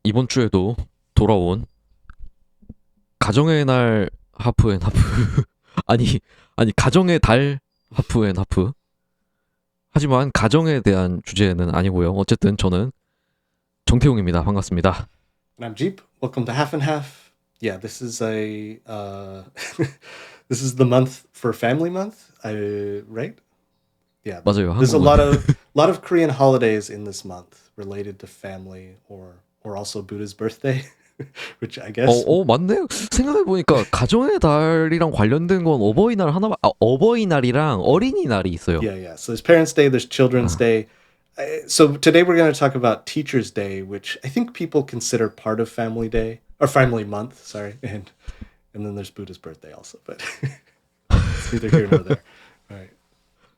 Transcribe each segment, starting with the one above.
이번 주에도 돌아온 가정의 날 하프 앤 하프 아니 아니 가정의 달 하프 앤 하프. 하지만 가정에 대한 주제는 아니고요. 어쨌든 저는 정태웅입니다. 반갑습니다. And I'm Jeep. Welcome to Half and Half. Yeah, this is this is the month for Family Month. Right? Yeah. 맞아요. There's a 한국은 lot of Korean holidays in this month related to family or also Buddha's birthday, which I guess 맞네요. 생각해 보니까 가정의 달이랑 관련된 건 어버이날 하나 어버이날이랑 어린이날이 있어요. yeah. So there's Parents' Day, there's Children's 아, Day. So today we're going to talk about Teachers' Day, which I think people consider part of Family Day or Family Month. Sorry, and then there's Buddha's birthday also, but it's neither here nor there. All right.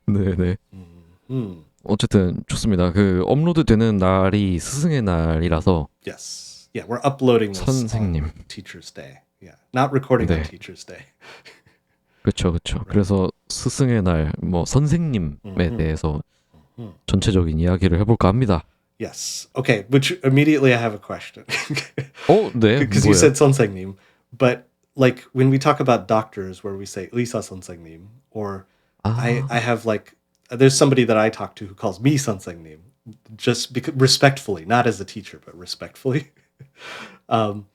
네네. Hmm. 어쨌든 좋습니다. 그 업로드되는 날이 스승의 날이라서 Yes. Yeah, we're uploading this 선생님. on Teachers' Day. Yeah, not recording on 네. Teachers' Day. 그렇죠, 그렇죠. Right. 그래서 스승의 날, 뭐 선생님에 Hmm. 대해서 Hmm. 전체적인 이야기를 해볼까 합니다. Yes. Okay, which immediately I have a question. 네, Because you 뭐예요? said 선생님, but like when we talk about doctors where we say 의사 선생님, or I 아, have like there's somebody that I talk to who calls me 선생님, just because respectfully, not as a teacher, but respectfully. um,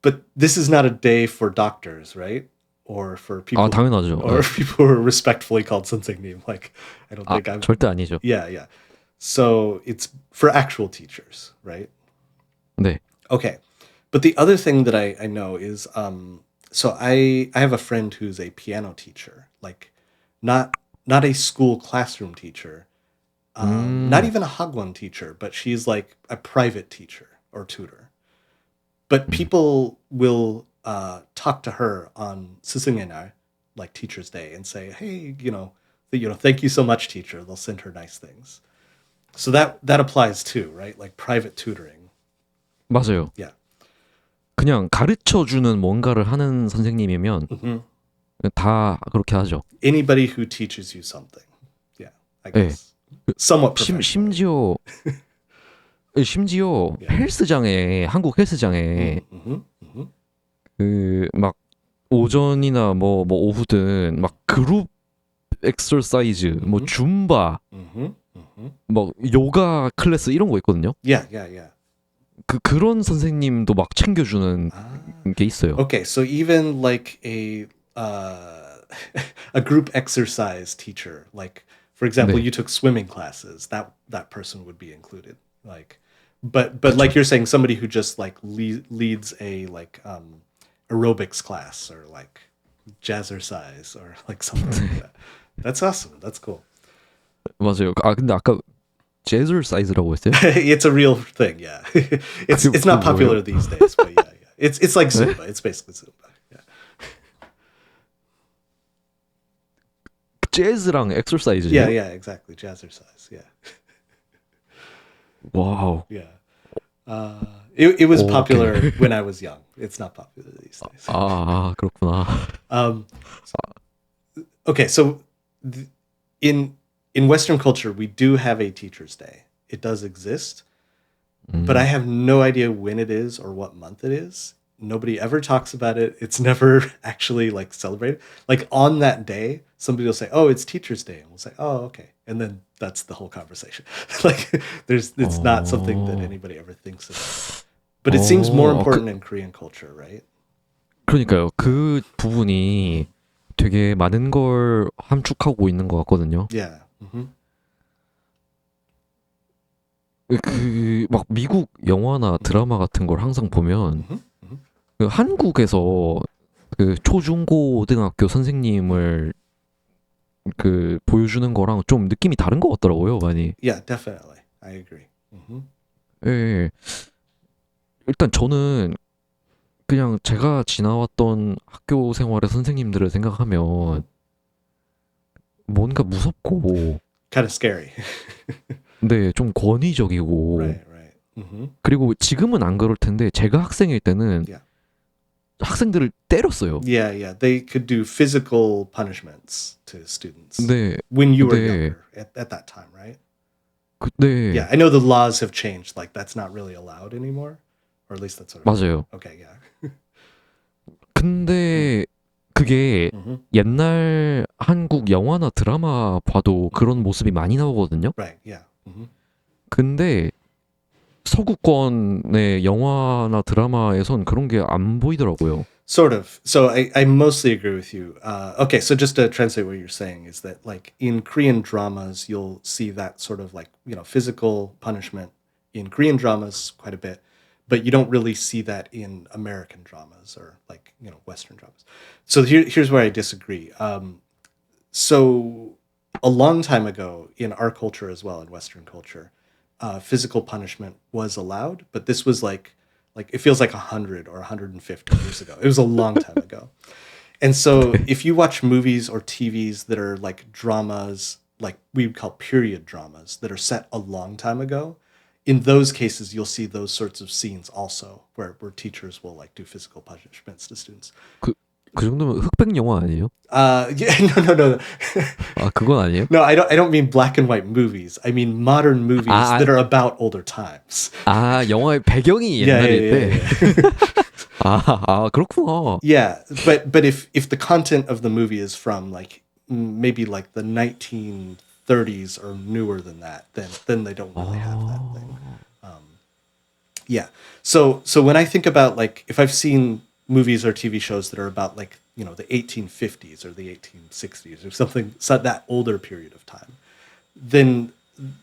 but this is not a day for doctors, right? Or for people 당연하죠. or people who are respectfully called 선생님. Like I don't think I'm 절대 아니죠. yeah. So it's for actual teachers, right? 네, Okay. But the other thing that I know is so I have a friend who's a piano teacher, like not a school classroom teacher, not 음, even a hagwon teacher, but she's like a private teacher or tutor. But 음. people will talk to her on 스승의 like Teacher's Day, and say, "Hey, thank you so much, teacher." They'll send her nice things. So that applies too, right? Like private tutoring. 맞아요. Yeah. 그냥 가르쳐주는 뭔가를 하는 선생님이면 Hmm. 다 그렇게 하죠. Anybody who teaches you something. Yeah, I 네, guess. Somewhat professionally. 심지어 Yeah. 헬스장에 한국 헬스장에 Mm-hmm. Mm-hmm. 그 막 오전이나 뭐 오후든 막 그룹 엑서사이즈, 뭐 Mm-hmm. 줌바, Mm-hmm. Mm-hmm. 뭐 요가 클래스 이런 거 있거든요. Yeah. 그런 선생님도 막 챙겨주는 Ah. 게 있어요. Okay, so even like uh, a group exercise teacher, like for example, 네, you took swimming classes, that person would be included. Like, but 그렇죠. like you're saying, somebody who just like leads a like aerobics class or like jazzercise or like something like that. That's awesome. That's cool. 맞아요. 근데 아까 재즈 사이즈라고 했어요? It's a real thing, yeah. It's 그게 not 뭐예요? popular these days, but yeah. It's like 네? Zumba. It's basically Zumba. Yeah. 재즈랑 Yeah, 엑서사이즈요? exactly. Jazzercise. Yeah. 와우. Yeah. It was 오케이. popular when I was young. It's not popular these days. 그렇구나. Um, okay, so in Western culture, we do have a Teacher's Day. It does exist, but I 음, have no idea when it is or what month it is. Nobody ever talks about it. It's never actually like celebrated. Like on that day, somebody will say, "Oh, it's Teacher's Day," and we'll say, "Oh, okay," and then that's the whole conversation. Like, it's not something that 어, anybody ever thinks about. But it seems more 그, important in Korean culture, right? 그러니까요. Yeah. 그 부분이 되게 많은 걸 함축하고 있는 것 같거든요. Yeah. Hmm. 막 미국 영화나 드라마 같은 걸 항상 보면 Hmm. Hmm. 그 한국에서 그 초중고등학교 선생님을 그 보여주는 거랑 좀 느낌이 다른 것 같더라고요, 많이. Yeah, definitely. I agree. Hmm. 예, 예. 일단 저는 그냥 제가 지나왔던 학교 생활의 선생님들을 생각하면 뭔가 무섭고, Kind of scary. 네, 좀 권위적이고, Right. Hmm. 그리고 지금은 안 그럴 텐데 제가 학생일 때는 Yeah. 학생들을 때렸어요. Yeah. They could do physical punishments to students 네, when you were 네, younger at that time, right? 네, Yeah, I know the laws have changed. Like that's not really allowed anymore. or at least that's what. 맞아요. Okay, yeah. 근데 그게 hmm 옛날 한국 영화나 드라마 봐도 그런 모습이 많이 나오거든요. Right. Yeah. 근데 서구권의 영화나 드라마에선 그런 게 안 보이더라고요. Sort of. So I mostly agree with you. Okay, so just to translate what you're saying is that like in Korean dramas, you'll see that sort of like, physical punishment in Korean dramas quite a bit, but you don't really see that in American dramas or like, Western dramas. So here's where I disagree. So a long time ago in our culture as well, in Western culture, physical punishment was allowed, but this was like it feels like 100 or 150 years ago. It was a long time ago. And so if you watch movies or TVs that are like dramas, like we would call period dramas that are set a long time ago, in those cases you'll see those sorts of scenes also where teachers will like do physical punishments to students. 그 정도면 흑백 영화 아니에요? Yeah, no. 아, 그건 아니에요? No, I don't mean black and white movies. I mean modern movies 아, that are about older times. 아, 영화의 배경이 Yeah, 옛날일 yeah, 때. yeah, yeah. 아, 그렇구나. Yeah, but if the content of the movie is from like maybe like the 1930s or newer than that, then they don't really have that thing. Yeah. So when I think about like if I've seen movies or TV shows that are about like the 1850s or the 1860s or something, so that older period of time, then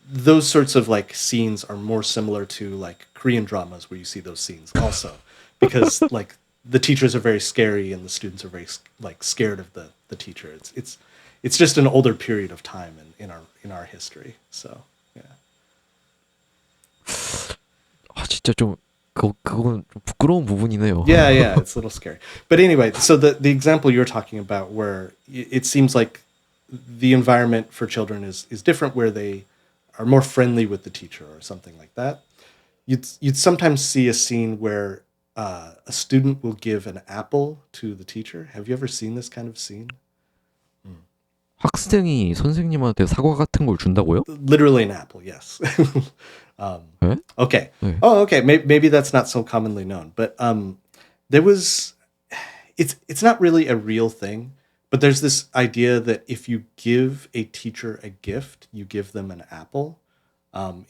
those sorts of like scenes are more similar to like Korean dramas where you see those scenes also, because like the teachers are very scary and the students are very like scared of the teacher. It's just an older period of time in our history. So yeah. 아, 진짜 좀 그건 좀 부끄러운 부분이네요. Yeah, it's a little scary. But anyway, so the example you're talking about where it seems like the environment for children is different, where they are more friendly with the teacher or something like that. You'd sometimes see a scene where a student will give an apple to the teacher. Have you ever seen this kind of scene? 학생이 선생님한테 사과 같은 걸 준다고요? Literally an apple, yes. 네? Okay. 네. Oh, okay. Maybe that's not so commonly known, but there was. It's not really a real thing, but there's this idea that if you give a teacher a gift, you give them an apple.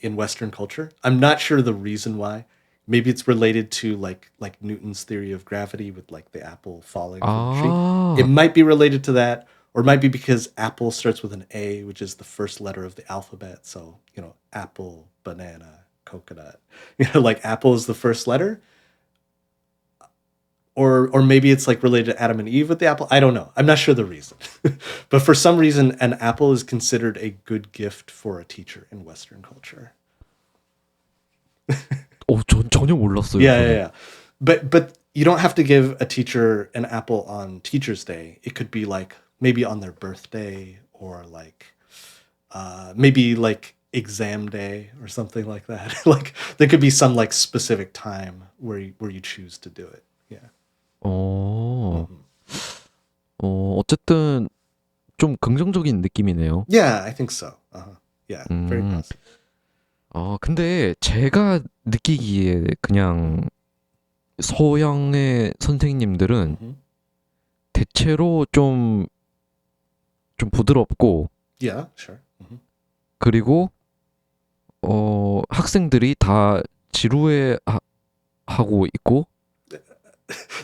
In Western culture, I'm not sure the reason why. Maybe it's related to like Newton's theory of gravity with like the apple falling from the tree. It 아, might be related to that, or it might be because apple starts with an A, which is the first letter of the alphabet. So apple, banana, coconut. Like apple is the first letter, or maybe it's like related to Adam and Eve with the apple. I don't know. I'm not sure the reason, but for some reason, an apple is considered a good gift for a teacher in Western culture. 전 전혀 몰랐어요. Yeah. But you don't have to give a teacher an apple on Teacher's Day. It could be like maybe on their birthday, or like maybe like exam day or something like that. Like there could be some like specific time where you choose to do it. Yeah. 어, 어쨌든 좀 긍정적인 느낌이네요. Yeah, I think so. Yeah, very 음, positive. 근데 제가 느끼기에 그냥 서양의 선생님들은 Mhm. 대체로 좀 부드럽고, Yeah, sure. Mhm. 그리고 학생들이 다 지루해 하고 있고,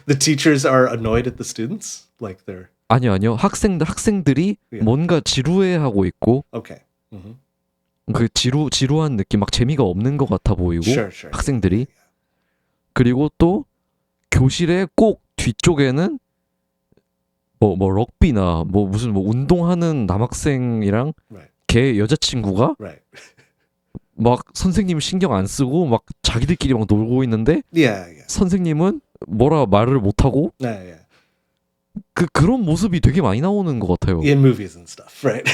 The teachers are annoyed at the students, like they're 아니요. 학생들이 Yeah. 뭔가 지루해 하고 있고, okay. Mhm. 그 지루한 느낌, 막 재미가 없는 것 같아 보이고, Sure. 학생들이. 그리고 또 교실의 꼭 뒤쪽에는 뭐 럭비나 뭐 무슨 뭐 운동하는 남학생이랑 Right. 걔 여자친구가 Right. 막 선생님 신경 안 쓰고 막 자기들끼리 막 놀고 있는데, Yeah. 선생님은 뭐라 말을 못 하고, Yeah. 그런 모습이 되게 많이 나오는 것 같아요. In movies and stuff, right?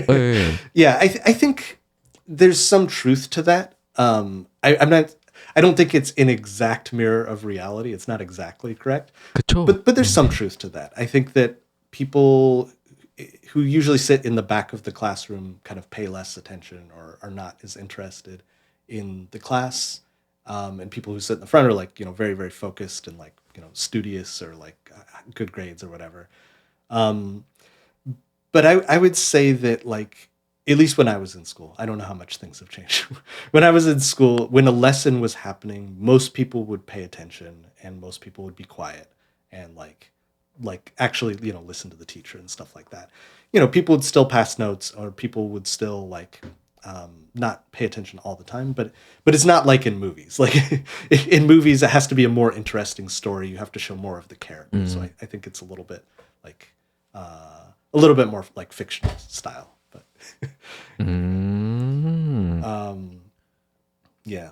예. Yeah, I think there's some truth to that. I'm not. I don't think it's an exact mirror of reality. It's not exactly correct, 그쵸? but there's some truth to that. I think that people who usually sit in the back of the classroom kind of pay less attention or are not as interested in the class, and people who sit in the front are like, you know, very, very focused and like, you know, studious or like good grades or whatever. Um, but I would say that like, at least when I was in school, I don't know how much things have changed. When I was in school, when a lesson was happening, most people would pay attention and most people would be quiet and like actually, you know, listen to the teacher and stuff like that. You know, people would still pass notes or people would still like not pay attention all the time, but it's not like in movies. Like in movies, it has to be a more interesting story. You have to show more of the character. So I think it's a little bit like a little bit more like fictional style. But 음. yeah,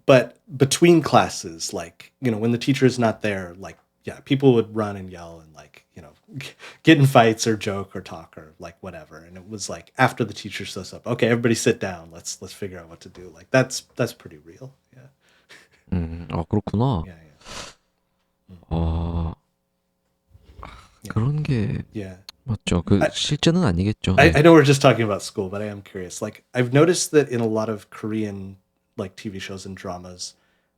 but between classes, like you know, when the teacher is not there, like yeah, people would run and yell and like you know, get in fights or joke or talk or like whatever. And it was like after the teacher says up, okay, everybody sit down. Let's figure out what to do. Like that's pretty real. Yeah, 아, 그렇구나. yeah, 아, yeah, 그런 게 yeah. 맞죠. 그 I- 실제는 아니겠죠. I 네. know we're just talking about school, but I am curious. Like I've noticed that in a lot of Korean like TV shows and dramas,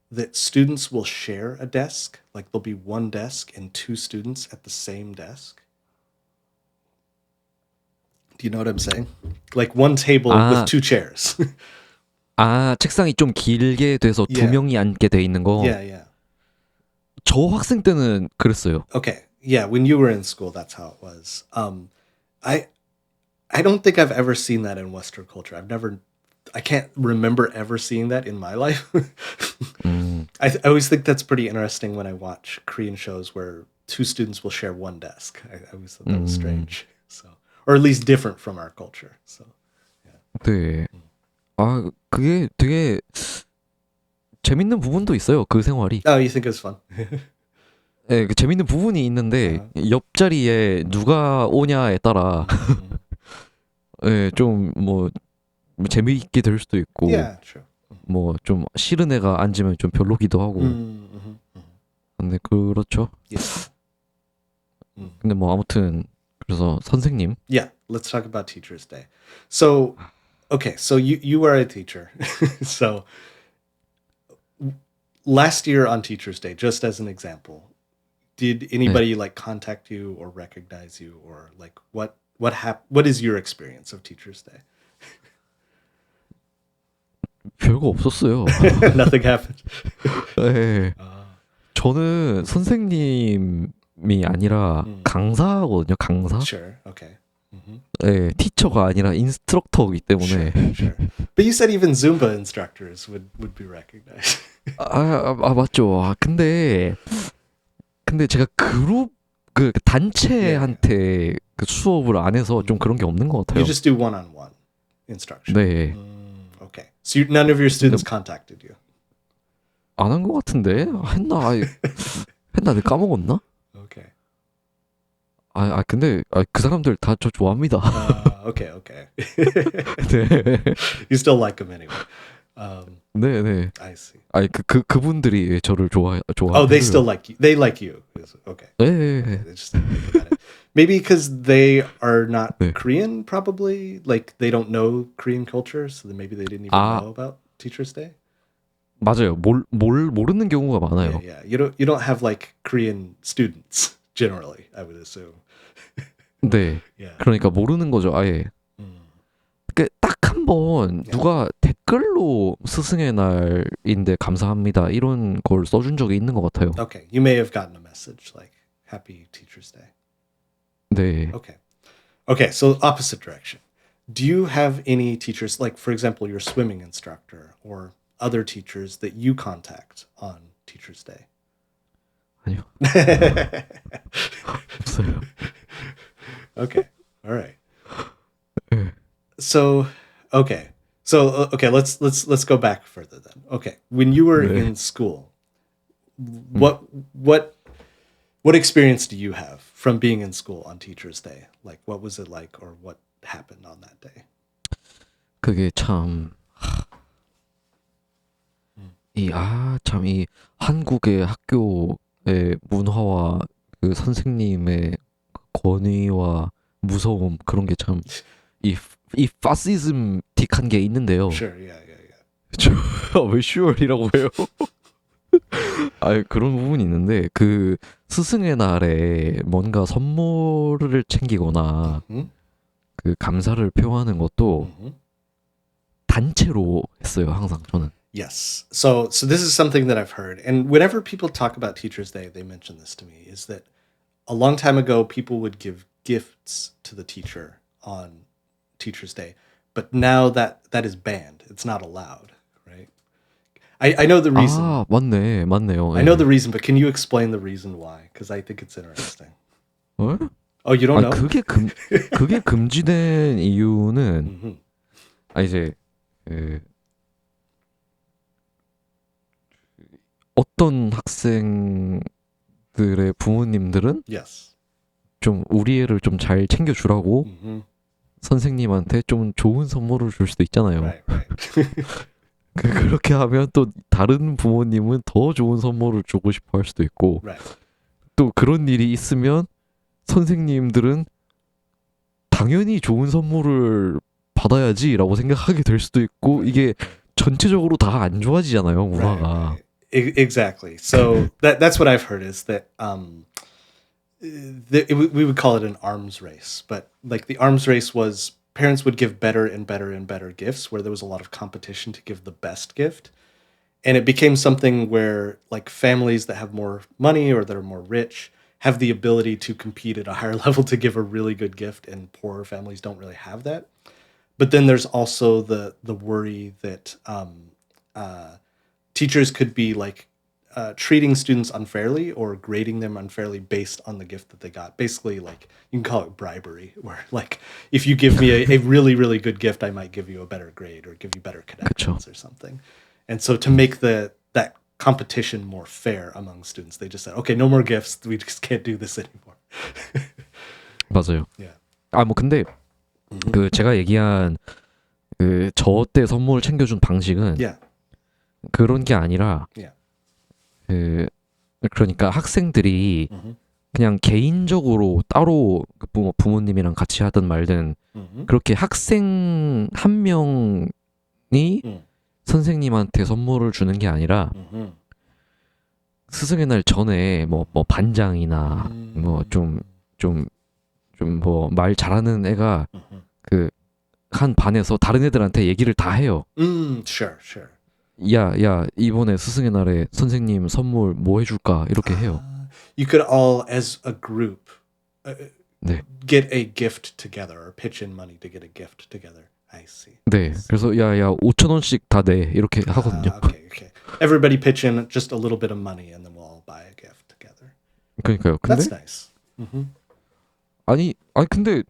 that students will share a desk. Like there'll be one desk and two students at the same desk. Do you know what I'm saying? Like one table 아. with two chairs. 아, 책상이 좀 길게 돼서 두 Yeah. 명이 앉게 돼 있는 거. Yeah, yeah. 저 학생 때는 그랬어요. Okay. Yeah, when you were in school, that's how it was. I don't think I've ever seen that in Western culture. I can't remember ever seeing that in my life. 음, I always think that's pretty interesting when I watch Korean shows where two students will share one desk. I always thought that was strange. So, or at least different from our culture. So, 네. 아, 그게 되게 재밌는 부분도 있어요. 그 생활이. oh, you think it was fun? 네, 그 재밌는 부분이 있는데 옆자리에 누가 오냐에 따라 네, 좀뭐 재미있게 될 수도 있고 Yeah, true. 뭐 좀 싫은 애가 앉으면 좀 별로기도 하고 근데 그렇죠. Yeah. 근데 뭐 아무튼 그래서 선생님 Yeah, let's talk about Teachers Day. So, okay, so you are a teacher. So, last year on Teachers Day, just as an example, did anybody like contact you or recognize you or like what is your experience of Teachers Day? 별거 없었어요. Nothing happened. 네. 저는 선생님이 아니라 강사거든요. 강사. Sure. Okay. 네, 티처가 아니라 인스트럭터이기 때문에. Sure. But you said even Zumba instructors would be recognized. 맞죠. 근데 제가 그룹 그 단체한테 그 수업을 안 해서 좀 그런 게 없는 것 같아요. You just do one-on-one instruction. 네. Okay. So none of your students contacted you. 안 한 것 같은데 했나 내가 까먹었나? Okay. 근데 그 사람들 다 저 좋아합니다. Okay. 네. You still like them anyway. 네. I see. 그분들이 저를 좋아. Oh, they still like you. They like you. Okay. 네. They just think about it. Maybe because they are not 네. Korean, probably. Like they don't know Korean culture, so then maybe they didn't even know about Teachers Day. 맞아요. 모르는 경우가 많아요. Yeah. You don't have like Korean students generally, I would assume. 네. Yeah. 그러니까 모르는 거죠, 아예. 딱 한 번 누가 댓글로 스승의 날인데 감사합니다 이런 걸 써준 적이 있는 것 같아요. Okay. You may have gotten a message like Happy Teachers Day. 네. Okay, so opposite direction. Do you have any teachers, like for example, your swimming instructor or other teachers that you contact on Teachers Day? 아니요. 없어요. Okay, all right. 네. So let's go back further then. Okay, when you were in school, what experience do you have from being in school on Teachers Day? Like, what was it like, or what happened on that day? 그게 참 이 한국의 학교의 문화와 그 선생님의 권위와 무서움 그런 게 참 이 파시즘틱한 게 있는데요. Sure, yeah. 왜 10월이라고 해요? 아 그런 부분이 있는데 그 스승의 날에 뭔가 선물을 챙기거나 Mhm. 그 감사를 표하는 것도 Mhm. 단체로 했어요 항상 저는. Yes. So this is something that I've heard, and whenever people talk about Teachers Day, they mention this to me. Is that a long time ago, people would give gifts to the teacher on Teachers Day, but now that is banned. It's not allowed, right? I know the reason. 아 맞네요. I know the reason, but can you explain the reason why? Because I think it's interesting. 어? Oh, you don't 아 know? 그게 금지된 이유는 Mhm. 아 이제 그 어떤 학생들의 부모님들은 Yes. 좀 우리 애를 좀 잘 챙겨주라고 Mhm. 선생님한테 좀 좋은 선물을 줄 수도 있잖아요. Right. Right. 그렇게 하면 또 다른 부모님은 더 좋은 선물을 주고 싶어 할 수도 있고 Right. 또 그런 일이 있으면 선생님들은 당연히 좋은 선물을 받아야지라고 생각하게 될 수도 있고 이게 전체적으로 다 안 좋아지잖아요 Right. 문화가. Right. Exactly. So that's what I've heard is that we would call it an arms race, but like the arms race was parents would give better and better and better gifts where there was a lot of competition to give the best gift. And it became something where like families that have more money or that are more rich have the ability to compete at a higher level to give a really good gift, and poorer families don't really have that. But then there's also the worry that teachers could be like treating students unfairly or grading them unfairly based on the gift that they got. Basically, like you can call it bribery, where like if you give me a really really good gift, I might give you a better grade or give you better connections or something. And so to make that competition more fair among students, they just said, okay, no more gifts. We just can't do this anymore. 맞아요. Yeah. 아 뭐 근데 그 제가 얘기한 그 저 때 선물 챙겨준 방식은 Yeah. 그런 게 아니라 Yeah. 그 그러니까 학생들이 Mhm. 그냥 개인적으로 따로 그 부모님이랑 같이 하든 말든 Mhm. 그렇게 학생 한 명이 음. 선생님한테 선물을 주는 게 아니라 Mhm. 스승의 날 전에 뭐 반장이나 뭐 좀 뭐 말 잘하는 애가 Mhm. 그 한 반에서 다른 애들한테 얘기를 다 해요. Sure, sure. 야 이번에 스승의 날에 선생님 선물 뭐 해줄까 이렇게 해요. You could all, as a group, 네. get a gift together or pitch in money to get a gift together. I see. 네. 그래서 야 5천 원씩 다 내 이렇게 하거든요. Okay. Everybody pitch in just a little bit of money, and then we'll all buy a gift together. 그러니까요. 근데 That's nice. 아니 근데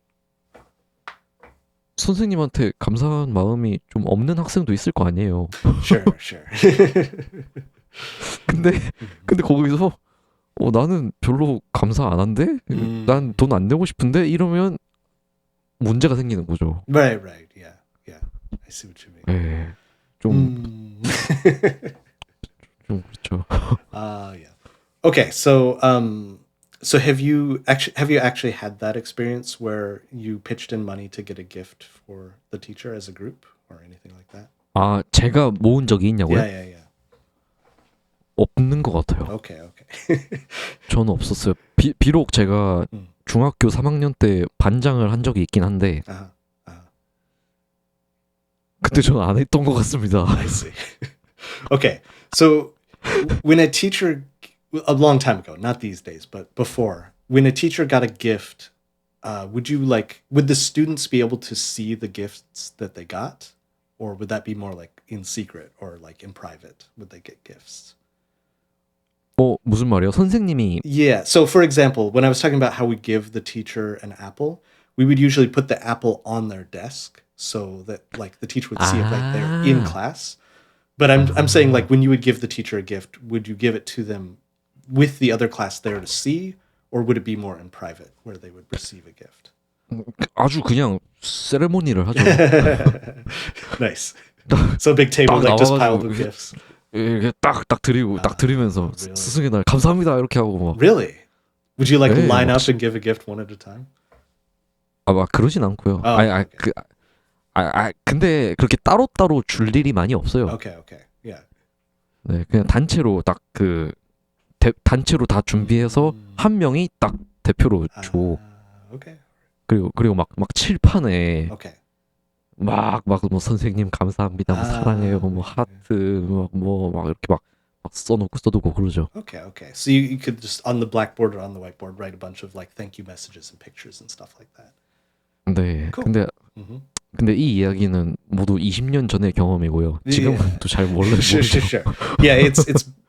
선생님한테 감사한 마음이 좀 없는 학생도 있을 거 아니에요. Sure. 근데 거기서 나는 별로 감사 안 한대? 난 돈 안 내고 싶은데? 이러면 문제가 생기는 거죠. Right. Yeah. I see what you mean. 예. 좀 그렇죠. Yeah. Okay, so have you actually had that experience where you pitched in money to get a gift for the teacher as a group or anything like that? 아, 제가 모은 적이 있냐고요? Yeah. 없는 것 같아요. Okay. 저는 없었어요. 비록 제가 중학교 3학년 때 반장을 한 적이 있긴 한데 그때 저는 안 했던 것 같습니다. I see. Okay, so when a teacher, a long time ago, not these days, but before, when a teacher got a gift, would the students be able to see the gifts that they got? Or would that be more like in secret or like in private? Would they get gifts? 무슨 말이요? 선생님이 Yeah. So, for example, when I was talking about how we give the teacher an apple, we would usually put the apple on their desk so that like the teacher would see it right there in class. But I'm saying like when you would give the teacher a gift, would you give it to them with the other class there to see, or would it be more in private where they would receive a gift? 아주 그냥 세레모니를 하죠. Nice. So big table like just piled with gifts. 이렇게 딱 드리고 딱 드리면서 really? 스승의 날 감사합니다 이렇게 하고 막 Really? Would you like 네, line 막 up and give a gift one at a time? 막 그러진 않고요. okay. 근데 그렇게 따로따로 줄 일이 많이 없어요. Okay, okay. Yeah. 네, 그냥 단체로 딱 그 단체로 다 준비해서 한 명이 딱 대표로 주고 Okay. 그리고 막 칠판에 Okay. 막 뭐 선생님 감사합니다, 뭐 사랑해요, 뭐 yeah. 하트, 막 이렇게 막 써두고 그러죠. Okay, okay. So you could just on the blackboard or on the whiteboard write a bunch of like thank you messages and pictures and stuff like that. 네, Cool. Mm-hmm. 근데 이 이야기는 모두 20년 전의 경험이고요. 지금은 Yeah. 또 잘 Sure, 모르죠. sure, sure. Yeah, it's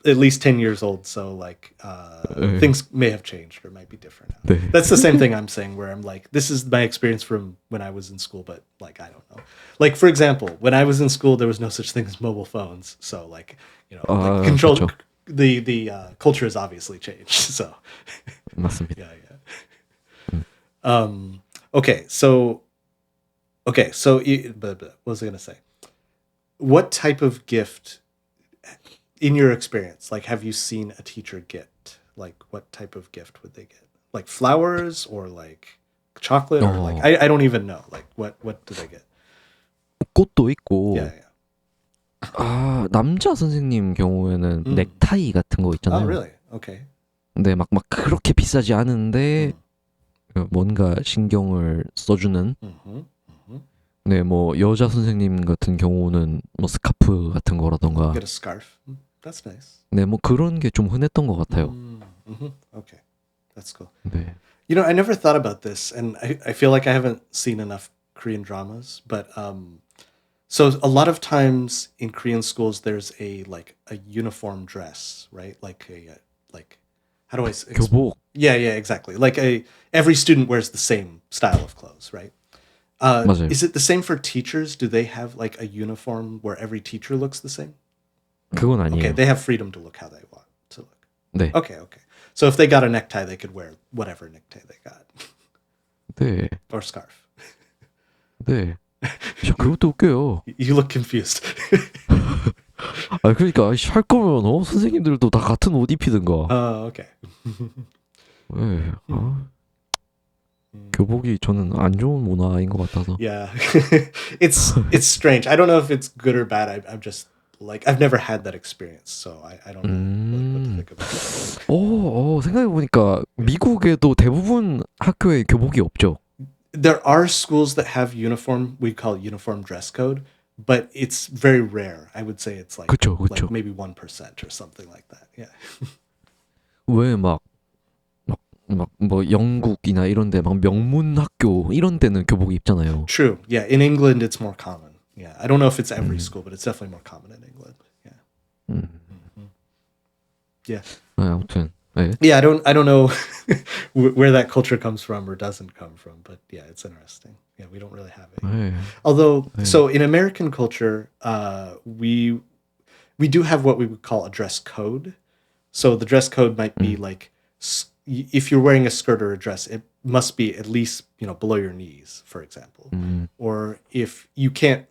at least 10 years old, so like things may have changed or might be different now. 네. That's the same thing I'm saying where I'm like, this is my experience from when I was in school, but like I don't know. Like for example, when I was in school, there was no such thing as mobile phones, so like like control 그렇죠. the culture has obviously changed. So 맞습니다. yeah. Okay, so what was I gonna say? What type of gift, in your experience, like have you seen a teacher get? Like what type of gift would they get? Like flowers or like chocolate or like I don't even know. Like what do they get? 꽃도 있고 Yeah, yeah. 남자 선생님 경우에는 넥타이 같은 거 있잖아요. Oh, really? Okay. 근데 막 그렇게 비싸지 않은데 뭔가 신경을 써주는. Mm-hmm. 네, 뭐 여자 선생님 같은 경우는 뭐 스카프 같은 거라던가. Get a scarf. That's nice. 네, 뭐 그런 게 좀 흔했던 것 같아요. Mm-hmm. Okay, that's cool. 네. I never thought about this, and I feel like I haven't seen enough Korean dramas, but so a lot of times in Korean schools, there's a uniform dress, right? Like how do I say? 교복. Yeah, exactly. Like every student wears the same style of clothes, right? 맞아요. Is it the same for teachers? Do they have like a uniform where every teacher looks the same? 그건 아니에요. Okay, they have freedom to look how they want to look. 네. Okay. So if they got a necktie, they could wear whatever necktie they got. 네. Or scarf. 네. 야, 그것도 웃겨요. You look confused. 그러니까 할 거면 선생님들도 다 같은 옷 입히든가. Okay. 네. 교복이 저는 안 좋은 문화인 것 같아서. Yeah. It's strange. I don't know if it's good or bad. I'm just like I've never had that experience, so I don't know what to think about it. 생각해보니까 미국에도 대부분 학교에 교복이 없죠. There are schools that have uniform, we call it uniform dress code, but it's very rare. I would say it's like, 그쵸. like maybe 1% or something like that. Yeah. 왜 뭐 영국이나 이런데 막 명문 학교 이런 데는 교복 입잖아요. True. Yeah. In England, it's more common. Yeah. I don't know if it's every school, but it's definitely more common in England. Yeah. Yeah. 아무튼. 네. Yeah. I don't know where that culture comes from or doesn't come from, but yeah, it's interesting. Yeah. We don't really have it. 네. Although, so in American culture, we do have what we would call a dress code. So the dress code might be like, if you're wearing a skirt or a dress, it must be at least below your knees, for example. Or if you can't.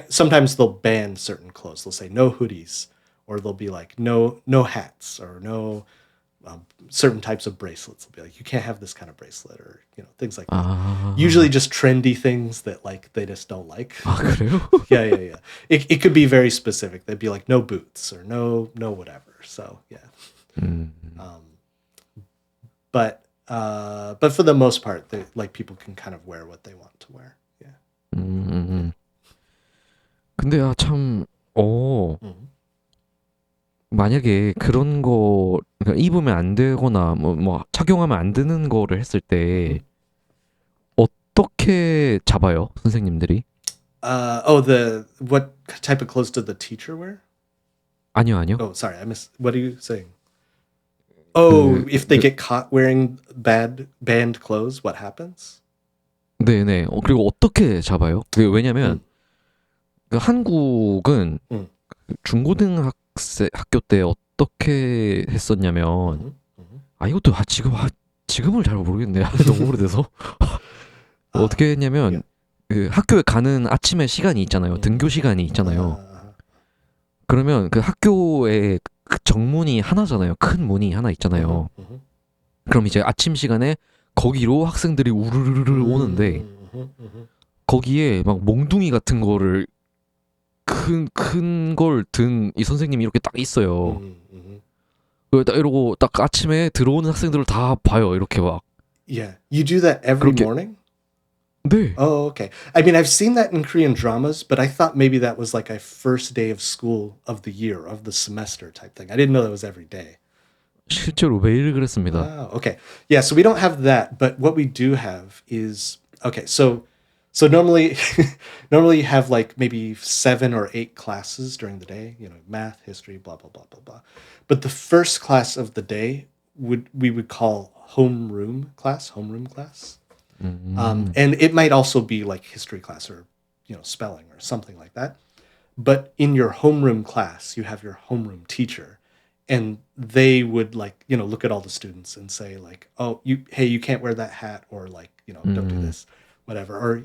Sometimes they'll ban certain clothes. They'll say no hoodies, or they'll be like no hats, or no certain types of bracelets. They'll be like you can't have this kind of bracelet, or things like that. Usually just trendy things that like they just don't like. 그래요? Yeah. It could be very specific. They'd be like no boots or no whatever. So yeah. But for the most part, like people can kind of wear what they want to wear. Yeah. 근데 참 만약에 그런 거 그러니까 입으면 안 되거나 뭐 착용하면 안 되는 거를 했을 때 어떻게 잡아요, 선생님들이? What type of clothes did the teacher wear? 아니요. Oh, sorry, I missed. What are you saying? Oh, if they get caught wearing banned clothes, what happens? 네네. 그리고 어떻게 잡아요? 왜냐면 그 한국은 중고등학교 때 어떻게 했었냐면 이것도 지금을 잘 모르겠네요. 너무 오래돼서 어떻게 했냐면 그 학교에 가는 아침에 시간이 있잖아요. 등교 시간이 있잖아요. 그러면 그 학교에 그 정문이 하나잖아요. 큰 문이 하나 있잖아요. 그럼 이제 아침 시간에 거기로 학생들이 우르르르 오는데 거기에 막 몽둥이 같은 거를 큰 걸 든 이 선생님이 이렇게 딱 있어요. Mm-hmm. 딱 이러고 딱 아침에 들어오는 학생들을 다 봐요. 이렇게 막. Yeah. You do that every 그렇게. morning? 네. Oh, okay. I mean, I've seen that in Korean dramas, but I thought maybe that was like a first day of school of the year, of the semester type thing. I didn't know that was every day. 실제로 매일 그랬습니다. Wow. Okay. Yeah. So we don't have that, but what we do have is okay. So normally, normally you have like maybe 7 or 8 classes during the day. You know, math, history, blah blah blah blah blah. But the first class of the day we would call homeroom class. Homeroom class. And it might also be like history class or spelling or something like that. But in your homeroom class, you have your homeroom teacher, and they would like look at all the students and say like, oh, you can't wear that hat, or like don't do this, whatever, or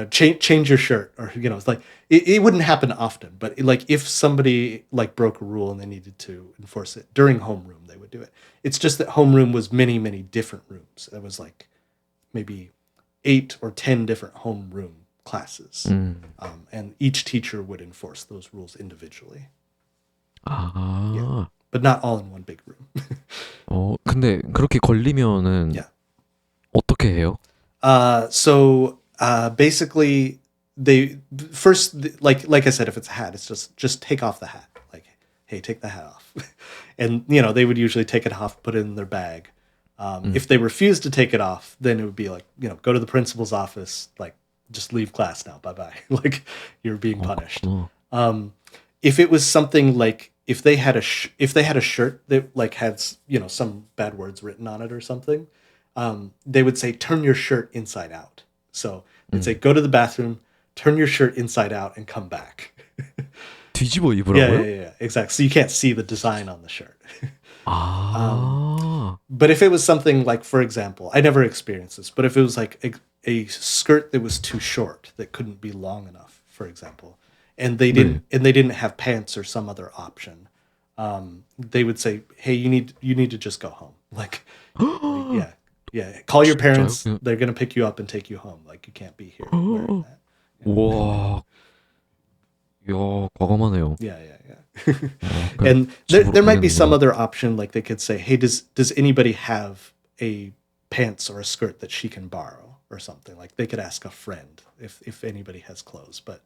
change your shirt, or it's like it wouldn't happen often, but like if somebody like broke a rule and they needed to enforce it during homeroom, they would do it. It's just that homeroom was many different rooms. It was like maybe 8 or 10 different homeroom classes, and each teacher would enforce those rules individually, 아, but not all in one big room. 근데 그렇게 걸리면은 Yeah. 어떻게 해요? So basically, they first, like I said, if it's a hat, it's just take off the hat. Like, hey, take the hat off, and they would usually take it off, put it in their bag. If they refuse to take it off, then it would be like go to the principal's office, like just leave class now, bye bye. Like you're being punished. If it was something like if they had a shirt that like had some bad words written on it or something, they would say turn your shirt inside out. So they'd say go to the bathroom, turn your shirt inside out, and come back. 뒤집어 Yeah, 입으라고요? yeah, exactly. So you can't see the design on the shirt. 아, But if it was something like, for example, I never experienced this, but if it was like a skirt that was too short, that couldn't be long enough, for example, and they didn't have pants or some other option, they would say, "Hey, you need to just go home." Like, yeah. Call your parents. 진짜요? They're gonna pick you up and take you home. Like, you can't be here wearing that. 와, 이야, 과감하네요. Yeah. And there might be some other option, like they could say, "Hey, does anybody have a pants or a skirt that she can borrow or something?" Like they could ask a friend if anybody has clothes. But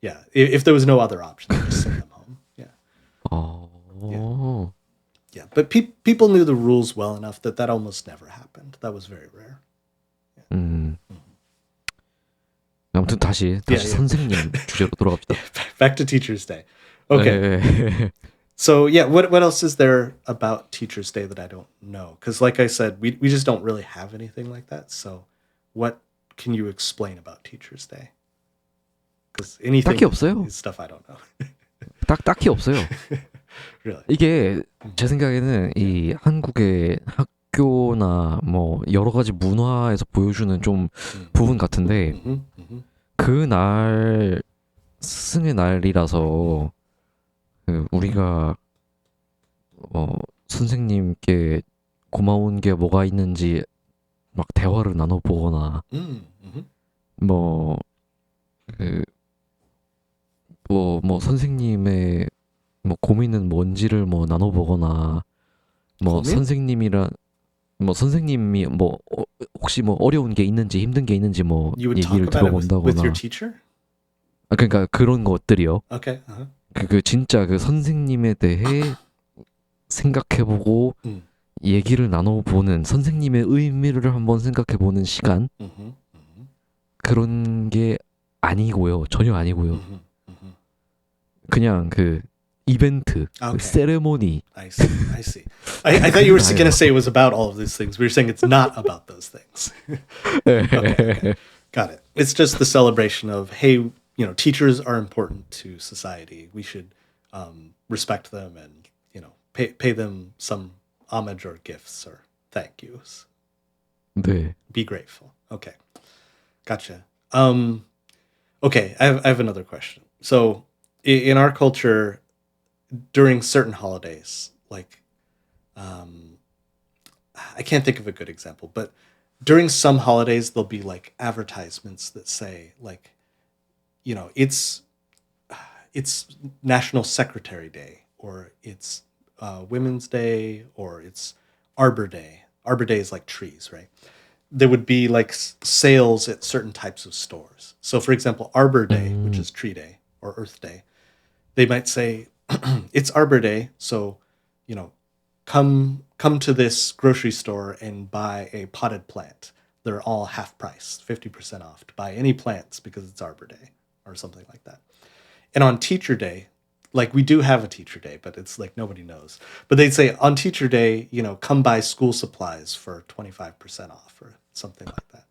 yeah, if there was no other option, they just send them home. Yeah, 아, yeah. But people knew the rules well enough that almost never happened. That was very rare. 아무튼 다시 Yeah. 선생님 주제로 돌아갑시다. Back to Teachers Day. Okay. 네. So yeah, what else is there about Teachers Day that I don't know? Because like I said, we just don't really have anything like that. So what can you explain about Teachers Day? Because anything 딱히 없어요. is stuff I don't know. 딱히 없어요. Really. 이게 제 생각에는 이 한국의 학교나 뭐 여러 가지 문화에서 보여주는 좀 부분 같은데 Mm-hmm. 그날 스승의 날이라서 우리가 선생님께 고마운 게 뭐가 있는지 막 대화를 나눠보거나 Mm-hmm. 뭐 선생님의 뭐 고민은 뭔지를 뭐 나눠보거나 뭐 고민? 선생님이 뭐 혹시 뭐 어려운 게 있는지 힘든 게 있는지 뭐 You would talk 얘기를 about it with 들어본다거나 your teacher? 그러니까 그런 것들이요. Okay. Uh-huh. 그 진짜 그 선생님에 대해 생각해보고 얘기를 나눠보는 선생님의 의미를 한번 생각해보는 시간 Mm-hmm. 그런 게 아니고요. 전혀 아니고요. Mm-hmm. 그냥 그 이벤트, Okay. 그 세레모니. I see. I thought you were going to say it was about all of these things. We were saying it's not about those things. Okay. Got it. It's just the celebration of, hey, teachers are important to society. We should respect them and, pay them some homage or gifts or thank yous. 네. Be grateful. Okay. Gotcha. Okay. I have another question. So in our culture, during certain holidays, like, I can't think of a good example, but during some holidays there'll be like advertisements that say like, you know, it's National Secretary Day, or it's Women's Day, or it's Arbor Day. Arbor Day is like trees, right? There would be like sales at certain types of stores. So, for example, Arbor Day, which is Tree Day or Earth Day, they might say it's Arbor Day, so you know, come to this grocery store and buy a potted plant. They're all half price, 50% off to buy any plants because it's Arbor Day or something like that. And on Teacher Day, like we do have a Teacher Day, but it's like nobody knows. But they'd say on Teacher Day, you know, come buy school supplies for 25% off or something like that.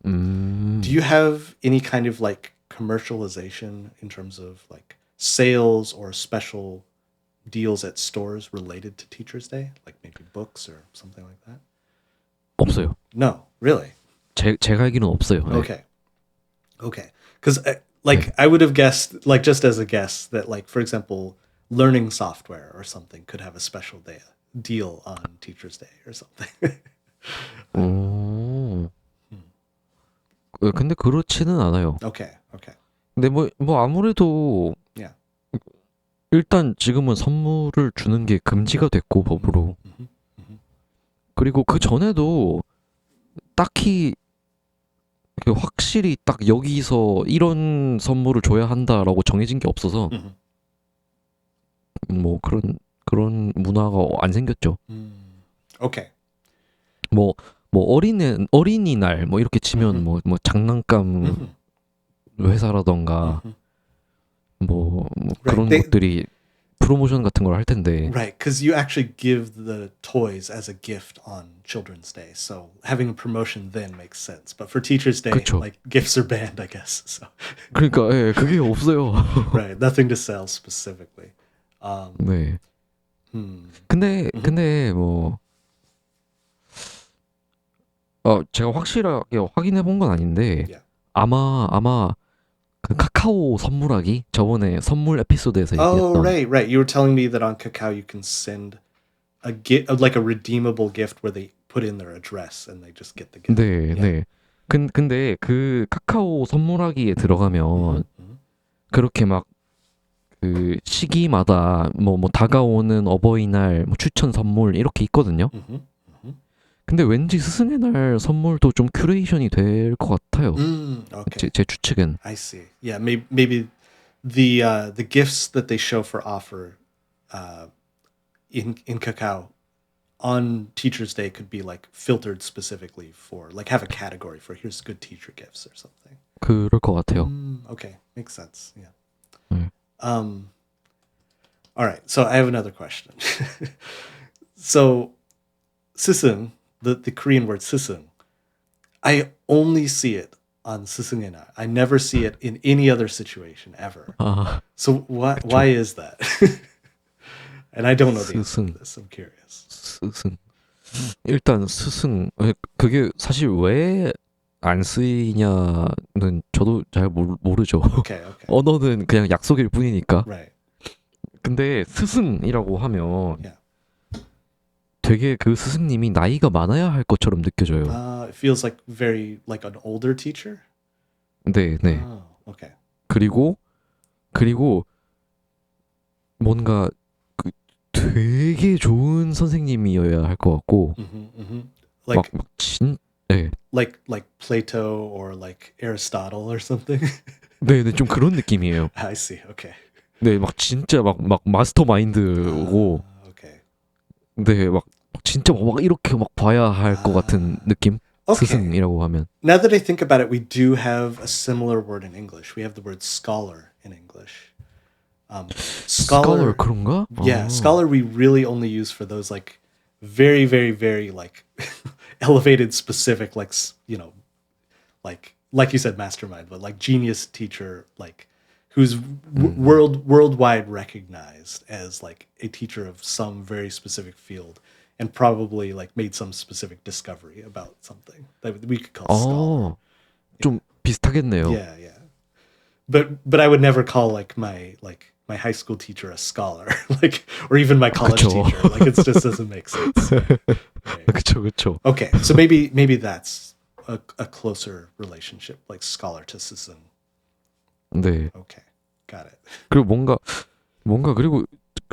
Do you have any kind of like commercialization in terms of like sales or special deals at stores related to Teacher's Day? Like maybe books or something like that? 없어요. No, really? 제가 알기로는 없어요. 네. Okay. Okay. Because like I would have guessed, like just as a guess, that like for example, learning software or something could have a special day deal on Teacher's Day or something. 오. 근데 그렇지는 않아요. Okay. Okay. 근데 뭐 아무래도 Yeah. 일단 지금은 선물을 주는 게 금지가 됐고 법으로. Mhm. Mhm. 그리고 그 전에도 딱히 그 확실히 딱 여기서 이런 선물을 줘야 한다라고 정해진 게 없어서 Mhm. 뭐 그런 문화가 안 생겼죠. Okay. 뭐 어린이날 뭐 이렇게 치면 뭐 장난감 Mhm. 회사라던가 Mhm. 뭐 Right. 그런 것들이 프로모션 같은 걸 할 텐데. Right, because you actually give the toys as a gift on Children's Day, so having a promotion then makes sense. But for Teachers' Day, 그쵸. like gifts are banned, I guess. So 그러니까 예, 그게 없어요. right, nothing to sell specifically. 네. Hmm. 근데 뭐 제가 확실하게 확인해 본 건 아닌데 Yeah. 아마 그 카카오 선물하기 저번에 선물 에피소드에서 Oh, 얘기했던 right. You were telling me that on Kakao you can send a gift, like a redeemable gift, where they put in their address and they just get the gift. 네, Yeah. 네. 근데 그 카카오 선물하기에 들어가면 Mhm. 그렇게 막 그 시기마다 뭐 다가오는 어버이날 뭐 추천 선물 이렇게 있거든요. Mhm. Mhm. 근데 왠지 스승의 날 선물도 좀 큐레이션이 될 것 같아요. Okay. 제 추측은. I see. Yeah, maybe the gifts that they show for offer in Kakao on Teachers' Day could be like filtered specifically for like have a category for here's good teacher gifts or something. 그럴 것 같아요. Okay, makes sense. Yeah. 네. All right. So I have another question. So 스승, the Korean word 스승, I only see it on 스승의 날. I never see it in any other situation ever. 아, So why is that? And I don't know the answer to 스승. this. I'm curious. 스승. 일단 스승 그게 사실 왜 안 쓰이냐는 저도 잘 모르죠. Okay. 언어는 그냥 약속일 뿐이니까. Right. 근데 스승이라고 하면 Yeah. 되게 그 스승님이 나이가 많아야 할 것처럼 느껴져요. It feels like very like an older teacher. 네. Oh, okay. 그리고 뭔가 그 되게 좋은 선생님이어야 할 것 같고 Like 네. like Plato or like Aristotle or something. 네, 좀 그런 느낌이에요. I see. Okay. 네, 막 진짜 막 마스터 마인드고 Okay. 네, 막 진짜 막 이렇게 막 봐야 할 것 같은 느낌? Okay. 스승이라고 하면. Now that I think about it, we do have a similar word in English. We have the word scholar in English. scholar 그런가? Yeah, scholar we really only use for those like very, very, very like elevated specific, like, you know, like you said, mastermind, but like genius teacher, like who's worldwide recognized as like a teacher of some very specific field and probably like made some specific discovery about something that we could call scholar. 좀 비슷하겠네요. Yeah. But I would never call like my high school teacher a scholar, like, or even my college 그쵸. teacher. Like, it just doesn't make sense. Right. 그쵸. Okay, so maybe that's a closer relationship, like scholar to 스승. 네. Okay, got it. 그리고 뭔가 그리고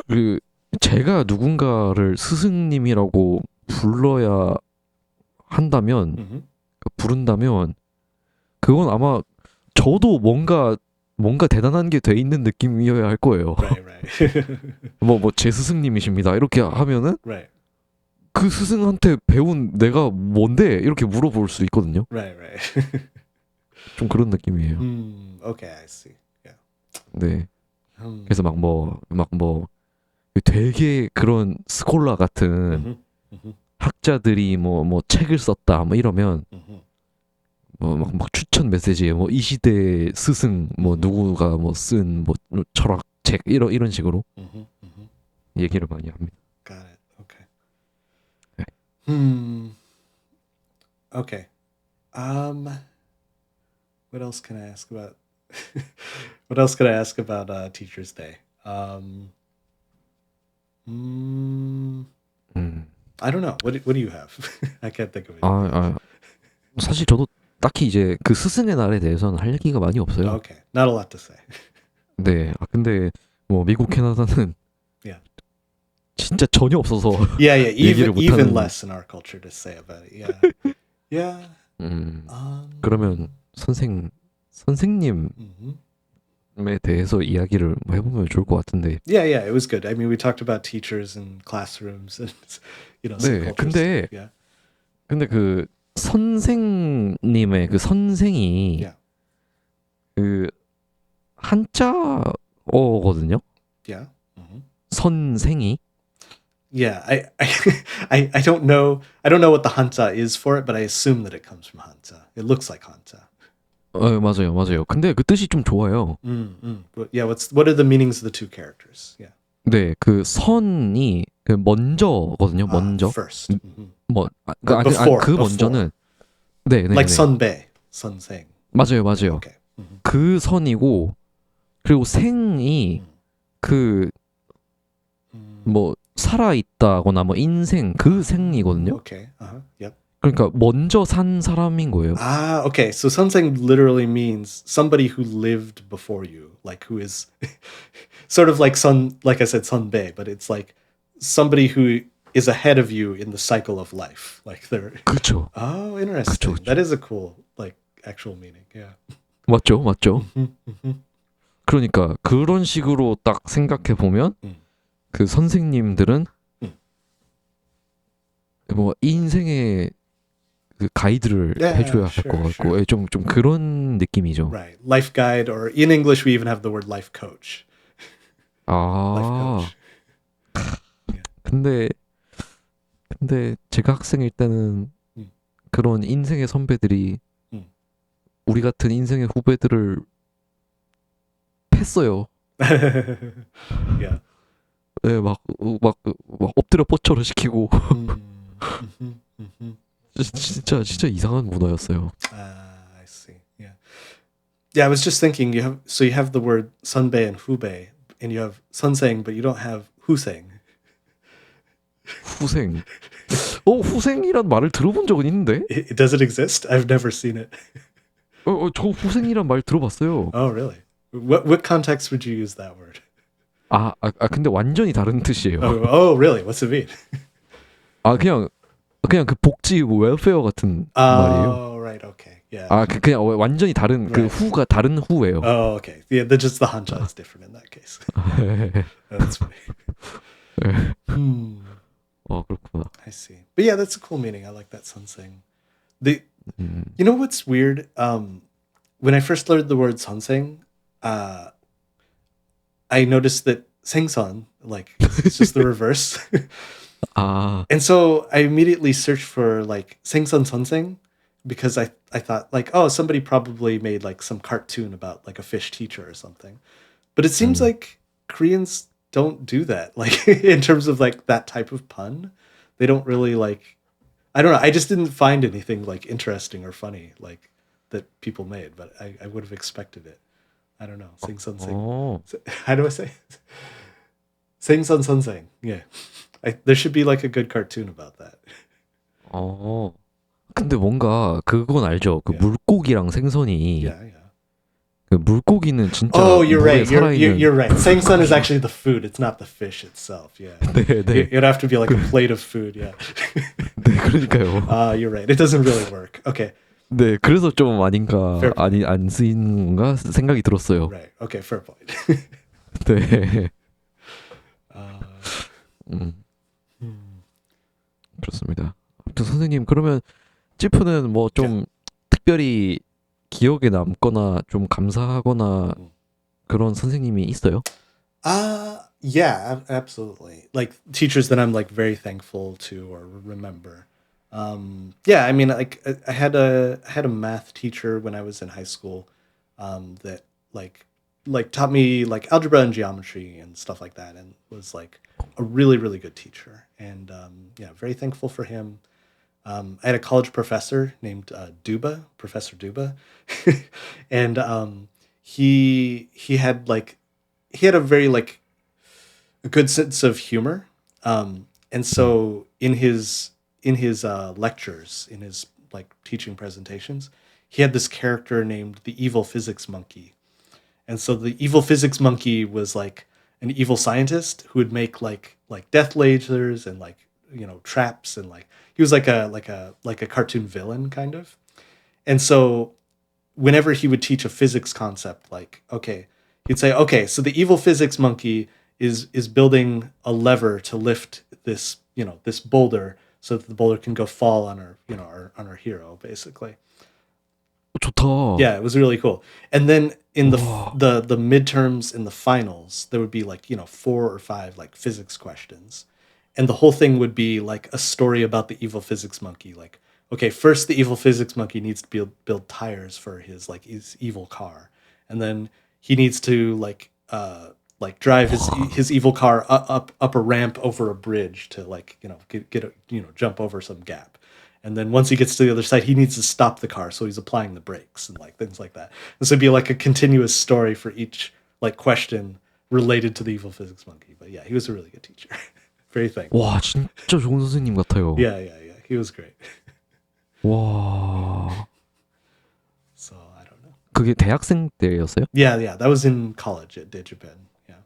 그 제가 누군가를 스승님이라고 불러야 한다면 Mm-hmm. 부른다면 그건 아마 저도 뭔가 대단한 게 돼 있는 느낌이어야 할 거예요. Right, right, 뭐 제 스승님이십니다. 이렇게 하면은 right, 그 스승한테 배운 내가 뭔데 이렇게 물어볼 수 있거든요. right, right. 좀 그런 느낌이에요. Okay, I see. Yeah. 네. Hmm. 그래서 막 뭐 되게 그런 스콜라 같은 Mm-hmm. Mm-hmm. 학자들이 뭐 책을 썼다 뭐 이러면 Mm-hmm. 막 추천 메시지에 뭐 이 시대 스승 뭐 누구가 뭐 쓴 뭐 철학책 이런 식으로 Mm-hmm. Mm-hmm. 얘기를 많이 합니다. Got it. Okay. 네. Okay. What else can I ask about? What else could I ask about Teachers Day? 음. I don't know. What do you have? I can't think of it. 사실 저도 딱히 이제 그 스승의 날에 대해서는 할 얘기가 많이 없어요. Okay, not a lot to say. 네. 근데 뭐 미국 캐나다는 Yeah. 진짜 전혀 없어서 Yeah, yeah. 얘기를 Even 못하는- less in our culture to say about it. Yeah, yeah. 그러면 선생님에 Mhm. 대해서 이야기를 뭐 해보면 좋을 것 같은데. Yeah, yeah. It was good. I mean, we talked about teachers and classrooms and some 네, cultures. 근데- Yeah, 근데 그 선생님의 그 선생이 Yeah. 그 한자어거든요. yeah. Mhm. 선생이. Yeah, I don't know. I don't know what the Hanja is for it, but I assume that it comes from Hanja. It looks like Hanja. 맞아요. 근데 그 뜻이 좀 좋아요. But yeah, what are the meanings of the two characters? Yeah. 네, 그 선이 그 먼저거든요. 먼저. First. Mhm. 그 Before. 먼저는 네. Like 선배, 선생. 맞아요. Okay. Mhm. 그 선이고 그리고 생이 그 뭐 살아 있다거나 뭐 인생 그 생이거든요. Okay. Yep. 그러니까 먼저 산 사람인 거예요. Okay. So 선생 literally means somebody who lived before you, like who is sort of like like I said, 선배, but it's like somebody who is ahead of you in the cycle of life. Like they're 그렇죠. interesting. 그쵸. That is a cool like actual meaning. Yeah. 맞죠. Mhm. 그러니까 그런 식으로 딱 생각해 보면 그 선생님들은 뭐 인생의 그 가이드를 Yeah, 해줘야 할 sure, 것 같고 sure. 좀 그런 느낌이죠. Right. Life guide, or in English we even have the word life coach. Life 아, coach. 근데 제가 학생일 때는 음. 그런 인생의 선배들이 우리 같은 인생의 후배들을 팼어요. Yeah. 네, 막 엎드려 뻗쳐를 시키고 진짜 이상한 문화였어요. I see. Yeah. Yeah, I was just thinking you have the word 선배 and 후배, and you have 선생, but you don't have 후생. 후생. 후생이란 말을 들어본 적은 있는데? Does it exist? I've never seen it. 저 후생이란 말 들어봤어요. Oh, really? What context would you use that word? 근데 완전히 다른 뜻이에요. Oh, really? What's it mean? 그냥 그 복지 웰페어 같은 말이에요. Oh, right. Okay. Yeah. 그냥 완전히 다른 그 Right. 후가 다른 후예요. Oh, okay. Yeah, just the hanja is different in that case. Oh, that's funny. 그렇구나. I see. But yeah, that's a cool meaning. I like that sensing. You know what's weird? When I first learned the word sensing, I noticed that 생선, like it's just the reverse. And so I immediately searched for like 생선 sensing because I thought like, oh, somebody probably made like some cartoon about like a fish teacher or something. But it seems like Koreans don't do that. Like in terms of like that type of pun, they don't really like, I don't know. I just didn't find anything like interesting or funny like that people made, but I would have expected it. I don't know. 생선 sing. How do I say it? 생선 선생. Yeah. There should be like a good cartoon about that. 근데 뭔가 그건 알죠. 그 Yeah. 물고기랑 생선이 Yeah, yeah. 그 물고기는 진짜 Oh, you're 물에 right. 살아있는 You're right. Sangsun is actually the food. It's not the fish itself. Yeah. 네, 네. It'd have to be like a plate of food. Yeah. 네, 그러니까요. You're right. It doesn't really work. Okay. 네, 그래서 좀 아닌가 Fair point. 아니 안 쓰이는 건가 생각이 들었어요. Right. Okay. Fair point. 네. uh, 음, 그렇습니다. 아무튼 선생님 그러면 찌프는 뭐 좀 특별히 기억에 남거나 좀 감사하거나 음. 그런 선생님이 있어요? yeah, absolutely. Like teachers that I'm like very thankful to or remember. Yeah, I mean, like I had a math teacher when I was in high school, that like taught me like algebra and geometry and stuff like that, and was like a really really good teacher. And yeah, very thankful for him. I had a college professor named Duba, Professor Duba, and he had like he had a very like a good sense of humor, and so in his lectures, in his like teaching presentations, he had this character named the evil physics monkey, and so the evil physics monkey was like an evil scientist who would make like death lasers and like traps, and like he was like a cartoon villain kind of. And so whenever he would teach a physics concept, like okay, he'd say, okay, so the evil physics monkey is building a lever to lift this this boulder so that the boulder can go fall on our on our hero basically. 좋다. Yeah, it was really cool. And then in Wow. the midterms and the finals, there would be like 4 or 5 like physics questions, and the whole thing would be like a story about the evil physics monkey. Like, okay, first the evil physics monkey needs to build tires for his evil car, and then he needs to like drive his evil car up a ramp over a bridge to like get a, jump over some gap. And then once he gets to the other side, he needs to stop the car, so he's applying the brakes and like things like that. This would be like a continuous story for each like question related to the evil physics monkey. But yeah, he was a really good teacher. Very thankful. 와, 진짜 좋은 선생님 같아요. Yeah, yeah, yeah. He was great. 와. So I don't know. 그게 대학생 때였어요? Yeah, yeah. That was in college at Digipen. Yeah.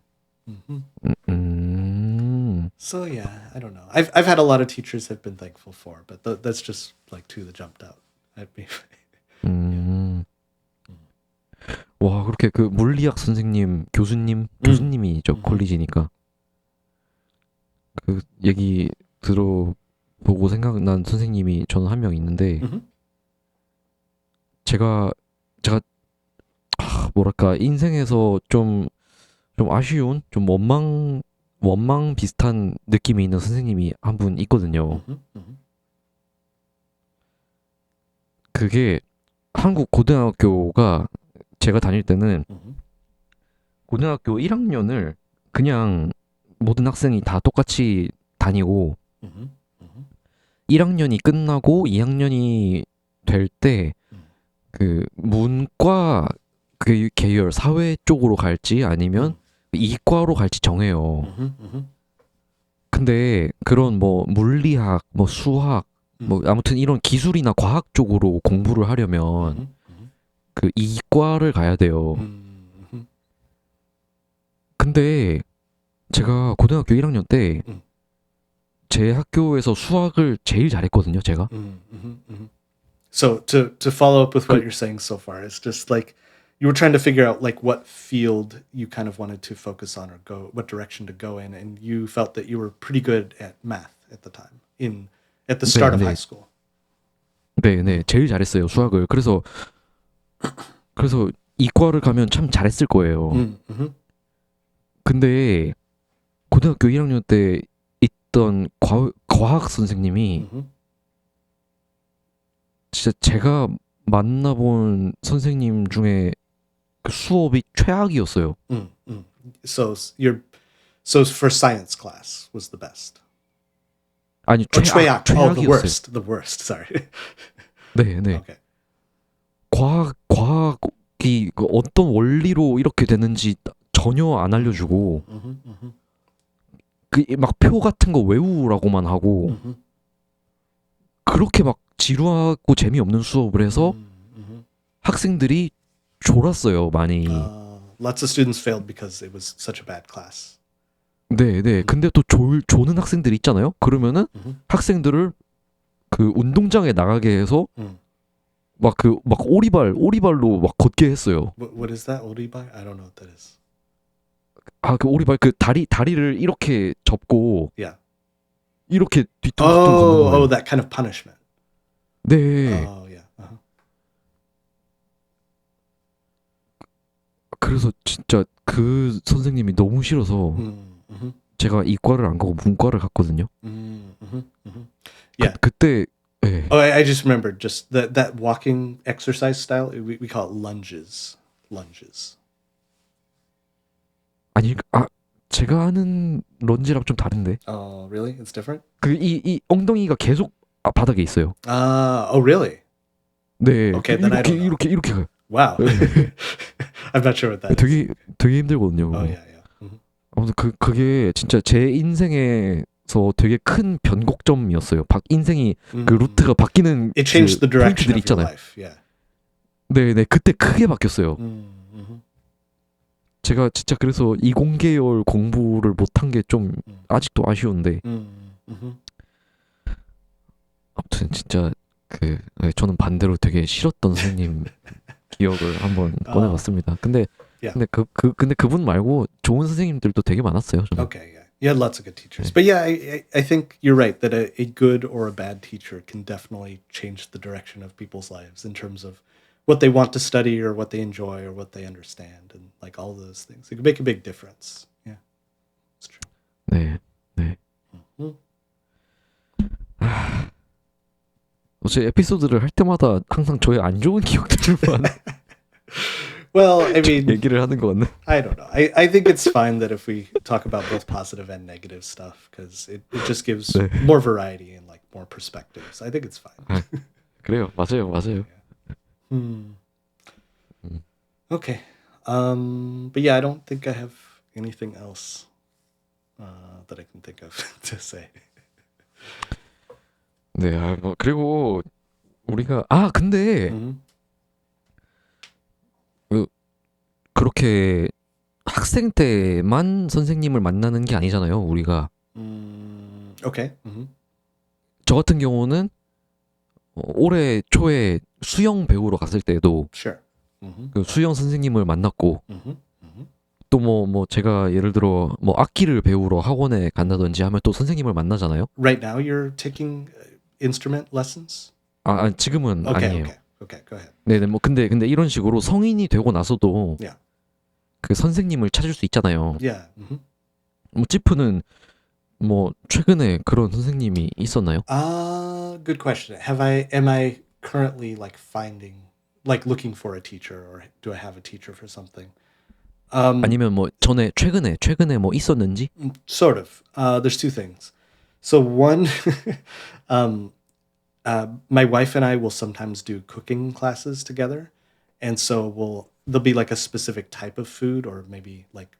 hmm 음. So yeah, I don't know. I've had a lot of teachers I've been thankful for, but that's just like two that jumped out at me. 음. 와, 그렇게 그 물리학 선생님, 교수님이죠, 음. 콜리지니까. 그 얘기 들어보고 생각난 선생님이 저는 한 명 있는데, Mhm. 제가 뭐랄까 인생에서 좀 아쉬운, 좀 원망 비슷한 느낌이 있는 선생님이 한 분 있거든요. Mhm. Mhm. 그게 한국 고등학교가 제가 다닐 때는 Mhm. 고등학교 1학년을 그냥 모든 학생이 다 똑같이 다니고 Mhm. Mhm. 1학년이 끝나고 2학년이 될 때 그 문과 그 계열 사회 쪽으로 갈지 아니면 이과로 갈지 정해요. Mhm. Mhm. 근데 그런 뭐 물리학, 뭐 수학, 뭐 아무튼 이런 기술이나 과학 쪽으로 공부를 하려면 Mhm. Mhm. 그 이과를 가야 돼요. Mhm. 근데 제가 고등학교 1학년 때 제 학교에서 수학을 제일 잘했거든요, 제가. Mhm. Mhm. So to follow up with what you're saying so far, it's just like you were trying to figure out like what field you kind of wanted to focus on or go what direction to go in, and you felt that you were pretty good at math at the time at the start of 네. high school. 네, 제일 잘했어요, 수학을. 그래서 이과를 가면 참 잘했을 거예요. Mhm. 근데 고등학교 1학년 때 있던 과학 선생님이 Mhm. 진짜 제가 만나본 선생님 중에 그 수업이 최악이었어요. So for science class was the best. 아니 Or 최악. Oh, the 최악이었어요. worst. The worst. Sorry. 네. Okay. 과학이 그 어떤 원리로 이렇게 되는지 전혀 안 알려주고 Mhm. Mhm. 그 막 표 같은 거 외우라고만 하고 Mhm. 그렇게 막 지루하고 재미없는 수업을 해서 학생들이 졸았어요, 많이. Lots of students failed because it was such a bad class. 네, 네. 근데 또 조는 학생들 있잖아요. 그러면은 학생들을 그 운동장에 나가게 해서 막 오리발로 막 걷게 했어요. What is that? Oribai? I don't know what that is. 아, 그 오리발 그 다리를 이렇게 접고 Yeah. 이렇게 뒤뚱뒤뚱 걷는 거예요. that kind of punishment. 네. Oh, yeah. 그래서 진짜 그 선생님이 너무 싫어서 제가 이과를 안 가고 문과를 갔거든요. Yeah. 그때 예. Oh, I just remembered just that walking exercise style. We call it lunges. Lunges. 아니 제가 하는 런지랑 좀 다른데. Oh, really? It's different? 그 이 엉덩이가 계속 바닥에 있어요. Oh, really? 네. Okay, then I don't know. 이렇게 가요. Wow. I'm not sure what that is. 되게 힘들거든요. Oh, 그거. yeah, yeah. 아무튼 그게 진짜 제 인생에서 되게 큰 변곡점이었어요. 인생이 그 루트가 바뀌는 It changed 그 the direction 포인트들 of your 있잖아요. life. Yeah. 네, 그때 크게 바뀌었어요. 제가 진짜 그래서 이공계열 공부를 못한 게 좀 아직도 아쉬운데 아무튼 진짜 저는 반대로 되게 싫었던 선생님 기억을 한번 꺼내봤습니다. 근데 Yeah. 근데 그분 말고 좋은 선생님들도 되게 많았어요. 저는. Okay, yeah. You had lots of good teachers. But yeah, I think you're right that a good or a bad teacher can definitely change the direction of people's lives in terms of what they want to study or what they enjoy or what they understand and like all those things. It can make a big difference. Yeah. It's true. 네. 제 에피소드를 할 때마다 항상 저의 안 좋은 기억들만 Well, I mean, 얘기를 하는 것 같네. I don't know. I think it's fine that if we talk about both positive and negative stuff because it just gives 네. more variety and like more perspectives. I think it's fine. 그래요. 맞아요. Okay. But yeah, I don't think I have anything else that I can think of to say. 네. 뭐 그리고 우리가 근데 그렇게 학생 때만 선생님을 만나는 게 아니잖아요. 우리가. Okay. 저 같은 경우는 올해 초에 수영 배우러 갔을 때도 Sure. 그 수영 선생님을 만났고 또 뭐 제가 예를 들어 뭐 악기를 배우러 학원에 간다든지 하면 또 선생님을 만나잖아요. Right now you're taking instrument lessons? 아니, 지금은 아니에요. Okay, go ahead. 네네 뭐 근데 이런 식으로 성인이 되고 나서도 Yeah. 그 선생님을 찾을 수 있잖아요. Yeah. 뭐 찌프는 뭐 최근에 그런 선생님이 있었나요? Good question. Am I currently like looking for a teacher or do I have a teacher for something? 아니면 뭐 최근에 뭐 있었는지? Sort of. There's two things. So one, my wife and I will sometimes do cooking classes together, and so there'll be like a specific type of food, or maybe like,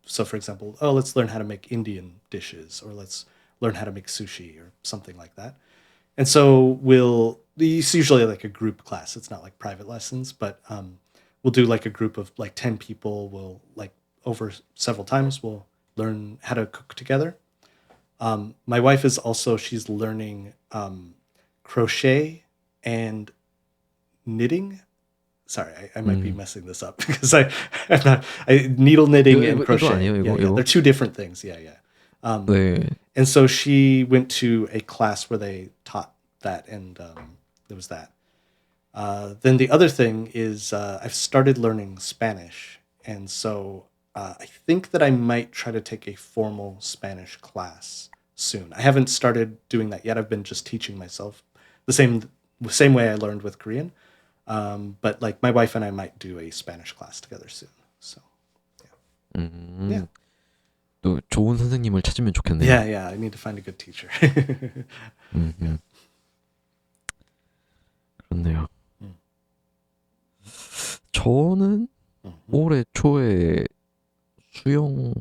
so for example, let's learn how to make Indian dishes, or let's learn how to make sushi, or something like that. And so it's usually like a group class. It's not like private lessons, but we'll do like a group of like 10 people. We'll like over several times we'll learn how to cook together. My wife is also, she's learning crochet and knitting. Sorry, I might be messing this up because I'm not needle knitting and crochet. 아니에요, They're two different things. Yeah. 네. And so she went to a class where they taught that, and there was that. Then the other thing is I've started learning Spanish, and so I think that I might try to take a formal Spanish class soon. I haven't started doing that yet. I've been just teaching myself the same way I learned with Korean. But like my wife and I might do a Spanish class together soon. So yeah. 또 좋은 선생님을 찾으면 좋겠네요. Yeah. I need to find a good teacher. 그렇네요. 저는 올해 초에 수영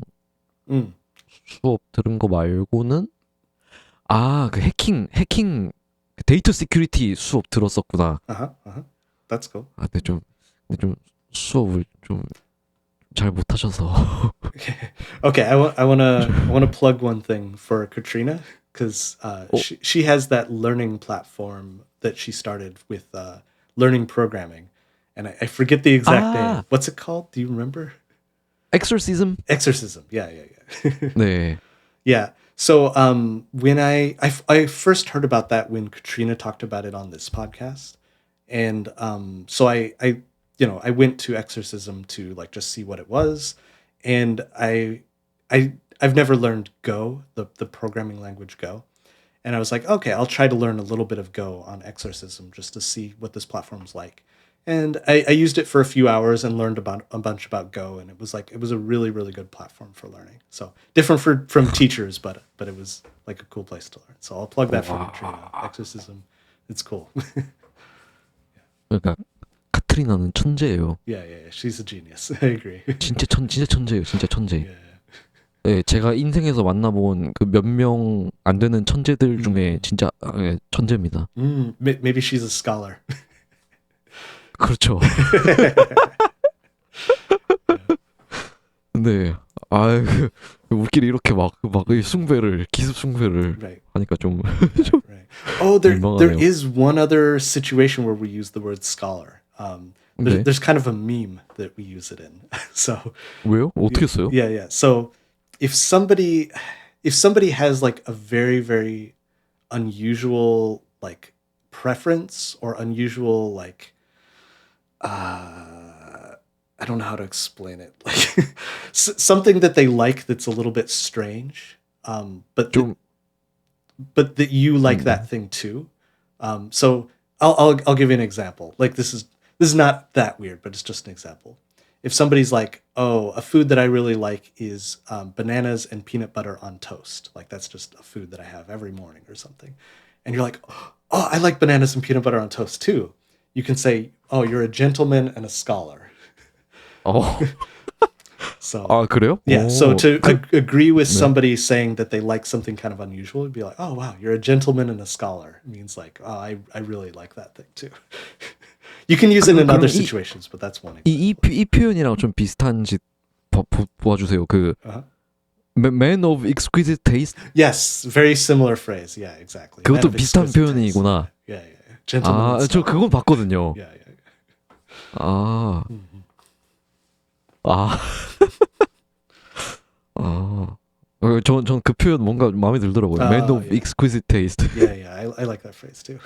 수업 들은 거 말고는 그 해킹 데이터 시큐리티 수업 들었었구나. That's cool. 근데 좀 수업을 좀 잘 못하셔서. Okay, I wanna plug one thing for Katrina because Oh. she has that learning platform that she started with learning programming, and I forget the exact name. What's it called? Do you remember? 엑소시즘? Exorcism. Yeah. 네. Yeah. So when I first heard about that when Katrina talked about it on this podcast, and so I went to Exorcism to like just see what it was, and I've never learned Go, the programming language Go, and I was like, okay, I'll try to learn a little bit of Go on Exorcism just to see what this platform's like. And I used it for a few hours and learned about a bunch about Go, and it was a really really good platform for learning. So different from teachers, but it was like a cool place to learn. So I'll plug that for Katrina. Exorcism, it's cool. 그러니까 카트리나는 천재예요. Yeah, she's a genius. I agree. 진짜 천재예요. 진짜 천재. Yeah. 네, 제가 인생에서 만나본 그 몇 명 안 되는 천재들 중에 진짜 천재입니다. Maybe she's a scholar. 그렇죠. 네. 우리끼리 이렇게 이 숭배를 기습 숭배를 Right. 하니까 좀 Right. Oh, there 민망하네요. is one other situation where we use the word scholar. 네. There's kind of a meme that we use it in. So 왜요? 어떻게 써요? yeah. So if somebody has like a very very unusual like preference or unusual like I don't know how to explain it. Like something that they like that's a little bit strange. But 좀 that you like that thing too. So I'll give you an example. Like this is not that weird, but it's just an example. If somebody's like, oh, a food that I really like is bananas and peanut butter on toast. Like that's just a food that I have every morning or something. And you're like, oh, I like bananas and peanut butter on toast too. You can say, oh, you're a gentleman and a scholar. So 그래요? yeah, so to agree with 네. somebody saying that they like something kind of unusual, it'd be like, oh wow, you're a gentleman and a scholar. It means like, oh, I really like that thing too. You can use it in other situations, but that's one example. 이 표현이랑 좀 비슷한지 보아주세요. 그 man of exquisite taste. Yes, very similar phrase. Yeah, exactly. 그것도 Man of 비슷한 exquisite 표현이구나. taste. Yeah. Gentleman and 저 scholar. 그건 봤거든요. Yeah. 전 그 표현 뭔가 마음에 들더라고요. Man of yeah. exquisite taste. Yeah. I like that phrase too.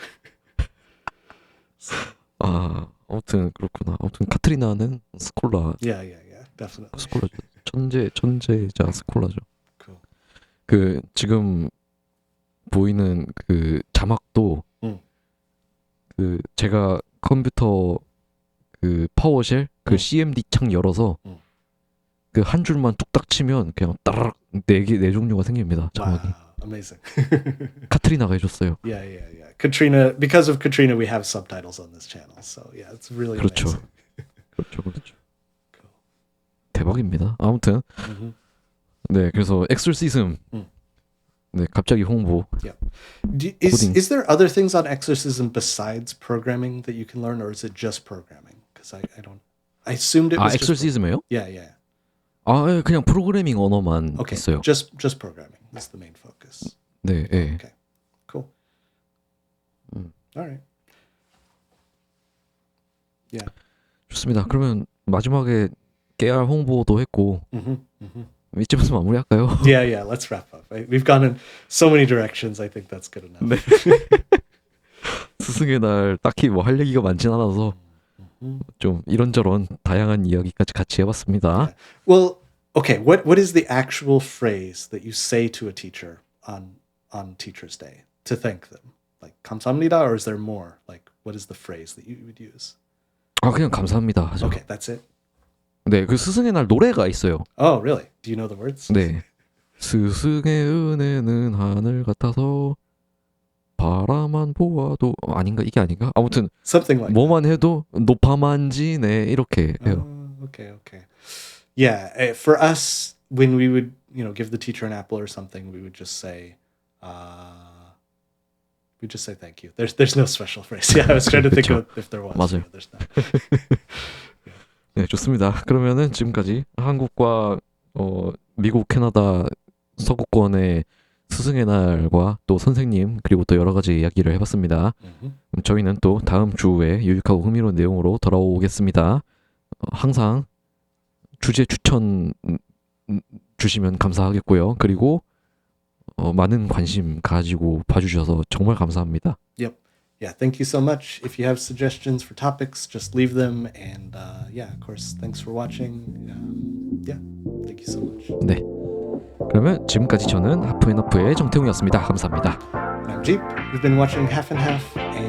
아무튼 그렇구나. 아무튼 카트리나는 스콜라. Yeah. Definitely. 스콜라죠. 천재자 스콜라죠. Cool. 그 지금 보이는 그 자막도 그 제가 컴퓨터 그 파워쉘 그 CMD 창 열어서 그 한 줄만 뚝딱 치면 그냥 따라락 네 종류가 생깁니다. 자막이. Wow, amazing. 카트리나가 해줬어요. Yeah. Katrina, because of Katrina, we have subtitles on this channel. So yeah, it's really 그렇죠. amazing. 그렇죠. Cool. 대박입니다. 아무튼 네, 그래서 엑소시즘. 네, 갑자기 홍보. Yeah. Is there other things on Exorcism besides programming that you can learn, or is it just programming? Because I assumed it was just 엑소시즘이에요? Yeah. 그냥 프로그래밍 언어만 Okay, 있어요. just programming. That's the main focus. 네, 예. Okay, cool. All right. Yeah. 좋습니다. 그러면 마지막에 깨알 홍보도 했고 이쯤에서 마무리할까요? Yeah. Let's wrap up. We've gone in so many directions. I think that's good enough. 네. 스승의 날 딱히 뭐 할 얘기가 많진 않아서 좀 이런저런 다양한 이야기까지 같이 해봤습니다. Well, okay. What is the actual phrase that you say to a teacher on Teachers' Day to thank them? Like 감사합니다, or is there more? Like what is the phrase that you would use? 그냥 감사합니다 하죠. Okay, that's it. 네, 그 스승의 날 노래가 있어요. Oh, really? Do you know the words? 네. 스승의 은혜는 하늘 같아서 바라만 보아도 아닌가 이게 아닌가? 아무튼 Something like 뭐만 해도 높아만 지네 이렇게 해요. Okay. Yeah, for us, when we would, give the teacher an apple or something, we would just say, We just say thank you. There's no special phrase. Yeah, I was trying to think 그쵸. of if there was. 맞아요. Yeah, there's not. 네, 좋습니다. 그러면은 지금까지 한국과 미국, 캐나다 서구권의 스승의 날과 또 선생님 그리고 또 여러 가지 이야기를 해봤습니다. Mhm. 그럼 저희는 또 다음 주에 유익하고 흥미로운 내용으로 돌아오겠습니다. 항상 주제 추천 주시면 감사하겠고요. 그리고 많은 관심 가지고 봐주셔서 정말 감사합니다. Yep. Yeah, thank you so much. If you have suggestions for topics, just leave them. And yeah, of course, thanks for watching. Yeah, thank you so much. 네. 그러면 지금까지 저는 하프앤하프의 정태웅이었습니다. 감사합니다. I'm Jeep. You've been watching Half and Half, and